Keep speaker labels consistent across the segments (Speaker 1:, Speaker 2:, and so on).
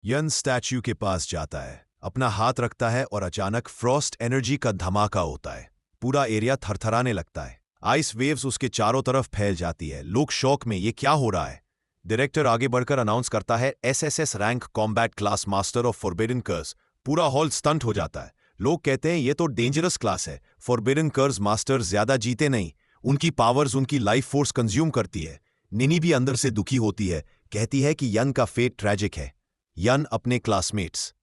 Speaker 1: यन statue के पास जाता है, अपना हाथ रखता है और अचानक फ्रॉस्ट एनर्जी का धमाका होता है। पूरा एरिया थरथराने लगता है। आइस वेव्स उसके चारों तरफ फैल जाती है। लोग शॉक में, ये क्या हो रहा है? डायरेक्टर आगे बढ़कर अनाउंस करता है, SSS rank combat class master of forbidden curse. पूरा हॉल स्टंट हो जाता है। लोग कहते हैं ये तो डेंजरस क्लास है। फॉरबिडन कर्स मास्टर ज्यादा जीते नहीं, उनकी पावर्स उनकी लाइफ फोर्स कंज्यूम करती है। निनी भी अंदर से दुखी होती है, कहती है कि यन का फेट ट्रेजिक है। यन अपने क्लासमेट्स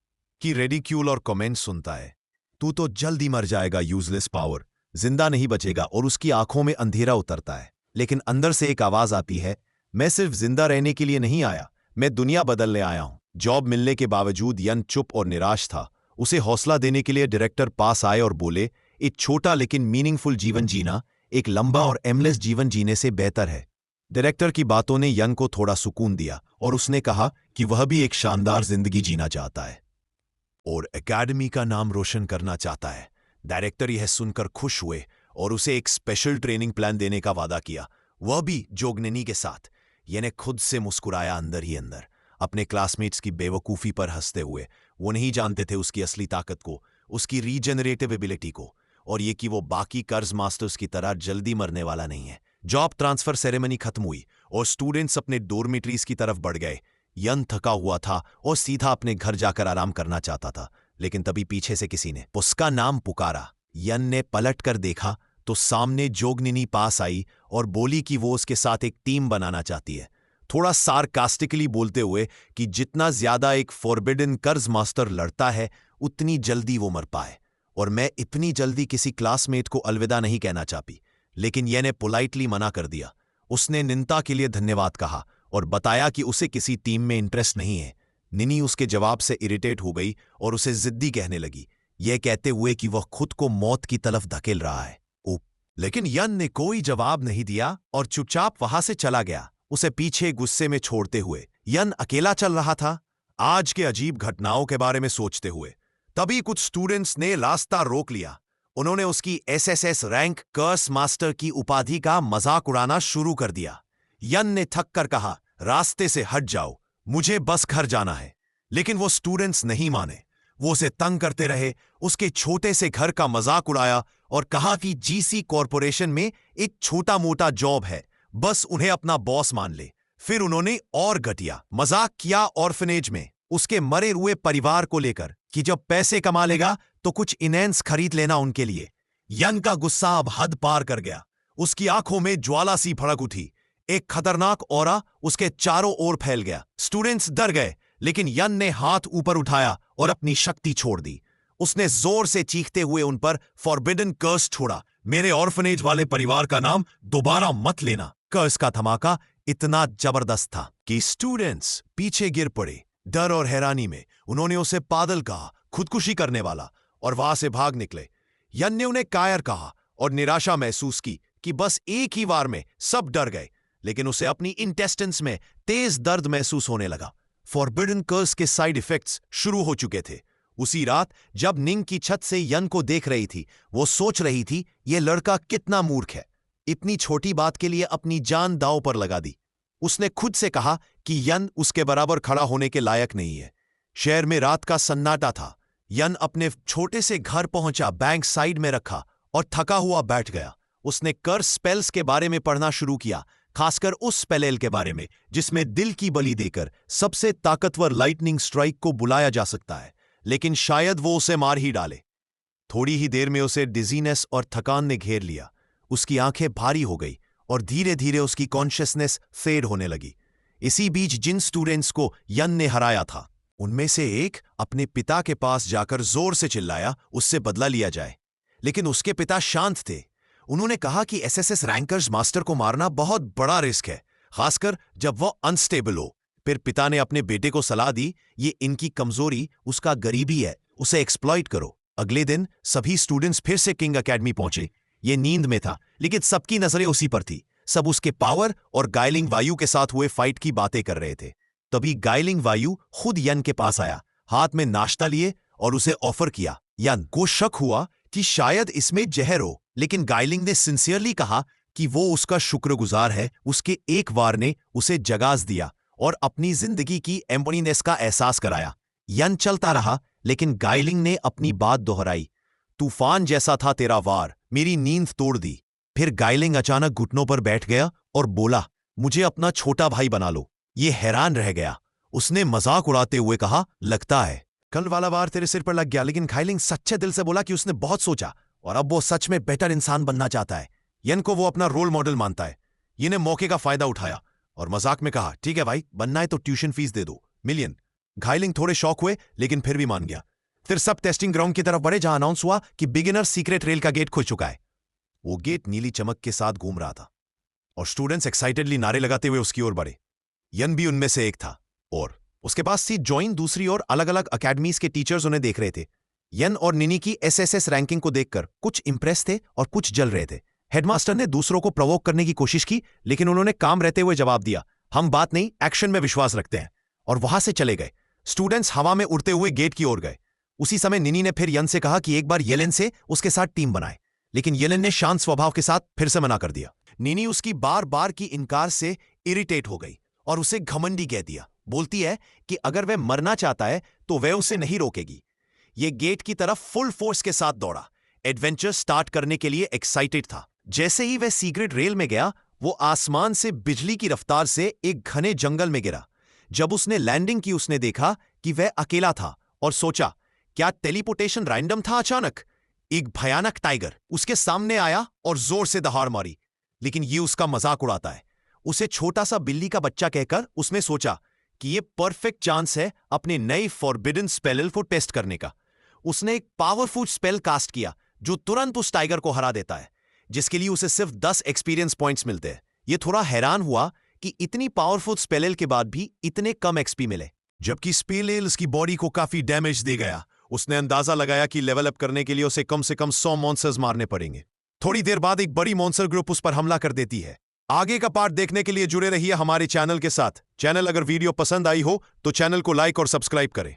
Speaker 1: की रेडिक्यूल और कमेंट सुनता है। तू तो जल्दी मर जाएगा, यूजलेस पावर, जिंदा नहीं बचेगा। और उसकी आंखों में अंधेरा उतरता है। लेकिन अंदर से एक आवाज आती है, मैं सिर्फ जिंदा रहने के लिए नहीं आया, मैं दुनिया बदलने आया हूं। जॉब मिलने के बावजूद यन चुप और निराश था। उसे हौसला देने के लिए डायरेक्टर पास आए और बोले, एक छोटा लेकिन मीनिंगफुल जीवन जीना एक लंबा और एमलेस जीवन जीने से बेहतर है। डायरेक्टर की बातों ने यन को थोड़ा सुकून दिया और उसने कहा कि वह भी एक शानदार जिंदगी जीना चाहता है और एकेडमी का नाम रोशन करना चाहता है। डायरेक्टर यह सुनकर खुश हुए और उसे एक स्पेशल ट्रेनिंग प्लान देने का वादा किया, वह भी जोगननी के साथ। यने खुद से मुस्कुराया अंदर ही अंदर, अपने क्लासमेट्स की बेवकूफ़ी पर हंसते हुए। वो नहीं जानते थे उसकी असली ताकत को, उसकी रीजनरेटिव एबिलिटी को, और ये कि वो बाकी कर्ज मास्टर्स की तरह जल्दी मरने वाला नहीं है। जॉब ट्रांसफर सेरेमनी खत्म हुई और स्टूडेंट्स अपने डोरमिटरीज की तरफ बढ़ गए। यन थका हुआ था और सीधा अपने घर जाकर आराम करना चाहता था, लेकिन तभी पीछे से किसी ने उसका नाम पुकारा। यन ने पलट कर देखा तो सामने जोगनिनी पास आई और बोली कि वो उसके साथ एक टीम बनाना चाहती है, थोड़ा सार्कास्टिकली बोलते हुए कि जितना ज्यादा एक फॉरबिडन कर्ज मास्टर लड़ता है उतनी जल्दी वो मर पाए, और मैं इतनी जल्दी किसी क्लासमेट को अलविदा नहीं कहना चाहती। लेकिन यह ने पोलाइटली मना कर दिया। उसने निंदा के लिए धन्यवाद कहा और बताया कि उसे किसी टीम में इंटरेस्ट नहीं है। निनी उसके जवाब से इरिटेट हो गई और उसे जिद्दी कहने लगी, यह कहते हुए कि वह खुद को मौत की तरफ धकेल रहा है। लेकिन यन ने कोई जवाब नहीं दिया और चुपचाप वहां से चला गया, उसे पीछे गुस्से में छोड़ते हुए। यन अकेला चल रहा था, आज के अजीब घटनाओं के बारे में सोचते हुए। तभी कुछ स्टूडेंट्स ने रास्ता रोक लिया। उन्होंने उसकी एसएसएस रैंक कर्स मास्टर की उपाधि का मजाक उड़ाना शुरू कर दिया। यन ने थक कर कहा, रास्ते से हट जाओ, मुझे बस घर जाना है। लेकिन वो स्टूडेंट्स नहीं माने। वो उसे तंग करते रहे, उसके छोटे से घर का मजाक उड़ाया और कहा कि जीसी कॉरपोरेशन में एक छोटा मोटा जॉब है, बस उन्हें अपना बॉस मान ले। फिर उन्होंने और घटिया मजाक किया ऑर्फनेज में उसके मरे हुए परिवार को लेकर कि जब पैसे कमा लेगा तो कुछ इनहेंस खरीद लेना उनके लिए। यन का गुस्सा अब हद पार कर गया। उसकी आंखों में ज्वाला सी भड़क उठी। एक खतरनाक ऑरा उसके चारों ओर फैल गया। स्टूडेंट्स डर गए, लेकिन यन ने हाथ ऊपर उठाया और अपनी शक्ति छोड़ दी। उसने जोर से चीखते हुए उन पर फॉरबिडन कर्स छोड़ा, मेरे ऑर्फनेज वाले परिवार का नाम दोबारा मत लेना। कर्स का धमाका इतना जबरदस्त था कि स्टूडेंट्स पीछे गिर पड़े। डर और हैरानी में उन्होंने उसे पागल कहा, खुदकुशी करने वाला, और वहां से भाग निकले। यन ने उन्हें कायर कहा और निराशा महसूस की कि बस एक ही बार में सब डर गए। लेकिन उसे अपनी इंटेस्टिन्स में तेज दर्द महसूस होने लगा। फॉरबिडन कर्स के साइड इफेक्ट्स शुरू हो चुके थे। उसी रात जब निंग की छत से यन को देख रही थी, वो सोच रही थी यह लड़का कितना मूर्ख है, इतनी छोटी बात के लिए अपनी जान दांव पर लगा दी। उसने खुद से कहा कि यन उसके बराबर खड़ा होने के लायक नहीं है। शहर में रात का सन्नाटा था। यन अपने छोटे से घर पहुंचा, बैंक साइड में रखा और थका हुआ बैठ गया। उसने कर्स स्पेल्स के बारे में पढ़ना शुरू किया, खासकर उस स्पेल के बारे में जिसमें दिल की बलि देकर सबसे ताकतवर लाइटनिंग स्ट्राइक को बुलाया जा सकता है, लेकिन शायद वो उसे मार ही डाले। थोड़ी ही देर में उसे डिजीनेस और थकान ने घेर लिया। उसकी आंखें भारी हो गई और धीरे धीरे उसकी कॉन्शियसनेस फेड होने लगी। इसी बीच जिन स्टूडेंट्स को यन ने हराया था, उनमें से एक अपने पिता के पास जाकर जोर से चिल्लाया उससे बदला लिया जाए। लेकिन उसके पिता शांत थे। उन्होंने कहा कि एसएसएस रैंकर्स मास्टर को मारना बहुत बड़ा रिस्क है, खासकर जब वह अनस्टेबल हो। फिर पिता ने अपने बेटे को सलाह दी, ये इनकी कमजोरी उसका गरीबी है, उसे एक्सप्लॉइट करो। अगले दिन सभी स्टूडेंट्स फिर से किंग एकेडमी पहुंचे। ये नींद में था, लेकिन सबकी नजरें उसी पर थी। सब उसके पावर और गाइलिंग वायु के साथ हुए फाइट की बातें कर रहे थे। तभी गाइलिंग वायु खुद यन के पास आया, हाथ में नाश्ता लिए और उसे ऑफर किया। यन को शक हुआ कि शायद इसमें जहर हो, लेकिन गाइलिंग ने सिंसियरली कहा कि वो उसका शुक्रगुजार है। उसके एक वार ने उसे जगास दिया और अपनी जिंदगी की एम्प्टीनेस का एहसास कराया। यन चलता रहा, लेकिन गाइलिंग ने अपनी बात दोहराई। तूफान जैसा था तेरा वार, मेरी नींद तोड़ दी। फिर गाइलिंग अचानक घुटनों पर बैठ गया और बोला, मुझे अपना छोटा भाई बना लो। ये हैरान रह गया। उसने मजाक उड़ाते हुए कहा, लगता है कल वाला वार तेरे सिर पर लग गया। लेकिन गाइलिंग सच्चे दिल से बोला कि उसने बहुत सोचा और अब वो सच में बेटर इंसान बनना चाहता है। यन को वो अपना रोल मॉडल मानता है। ये ने मौके का फायदा उठाया और मजाक में कहा, ठीक है भाई, बनना है तो ट्यूशन फीस दे दो, मिलियन। घायलिंग थोड़े शौक हुए, लेकिन फिर भी मान गया। फिर सब टेस्टिंग ग्राउंड की तरफ बढ़े, जहां अनाउंस हुआ कि बिगिनर सीक्रेट रेल का गेट खुल चुका है। वो गेट नीली चमक के साथ घूम रहा था और स्टूडेंट्स एक्साइटेडली नारे लगाते हुए उसकी ओर बढ़े। यन भी उनमें से एक था और उसके पास थी जॉइन। दूसरी ओर अलग अलग अकेडमीज के टीचर्स उन्हें देख रहे थे। यन और निनी की एसएसएस रैंकिंग को देखकर कुछ इंप्रेस थे और कुछ जल रहे थे। हेडमास्टर ने दूसरों को प्रोवोक करने की कोशिश की, लेकिन उन्होंने काम रहते हुए जवाब दिया, हम बात नहीं, एक्शन में विश्वास रखते हैं। और वहां से चले गए। स्टूडेंट्स हवा में उड़ते हुए गेट की ओर गए। उसी समय निनी ने फिर यन से कहा कि एक बार येलेन से उसके साथ टीम बनाए, लेकिन येलेन ने शांत स्वभाव के साथ फिर से मना कर दिया। निनी उसकी बार बार की इनकार से इरिटेट हो गई और उसे घमंडी कह दिया। बोलती है कि अगर वह मरना चाहता है तो वह उसे नहीं रोकेगी। यह गेट की तरफ फुल फोर्स के साथ दौड़ा, एडवेंचर स्टार्ट करने के लिए एक्साइटेड था। जैसे ही वह सीक्रेट रेल में गया, वो आसमान से बिजली की रफ्तार से एक घने जंगल में गिरा। जब उसने लैंडिंग की, उसने देखा कि वह अकेला था और सोचा, क्या टेलीपोर्टेशन रैंडम था? अचानक एक भयानक टाइगर उसके सामने आया और जोर से दहाड़ मारी। लेकिन ये उसका मजाक उड़ाता है। उसे छोटा सा बिल्ली का बच्चा कहकर उसने सोचा कि यह परफेक्ट चांस है अपने नए फॉरबिडन स्पेल को टेस्ट करने का। उसने एक पावरफुल स्पेल कास्ट किया जो तुरंत उस टाइगर को हरा देता है, जिसके लिए उसे सिर्फ 10 एक्सपीरियंस पॉइंट्स मिलते हैं। यह थोड़ा हैरान हुआ कि इतनी पावरफुल स्पेल के बाद भी इतने कम एक्सपी मिले, जबकि स्पेल उसकी बॉडी को काफी डैमेज दे गया। उसने अंदाजा लगाया कि लेवल अप करने के लिए उसे कम से कम 100 मॉन्स्टर्स मारने पड़ेंगे। थोड़ी देर बाद एक बड़ी मॉन्स्टर ग्रुप उस पर हमला कर देती है। आगे का पार्ट देखने के लिए जुड़े रहिए हमारे चैनल के साथ। चैनल अगर वीडियो पसंद आई हो तो चैनल को लाइक और सब्सक्राइब करें।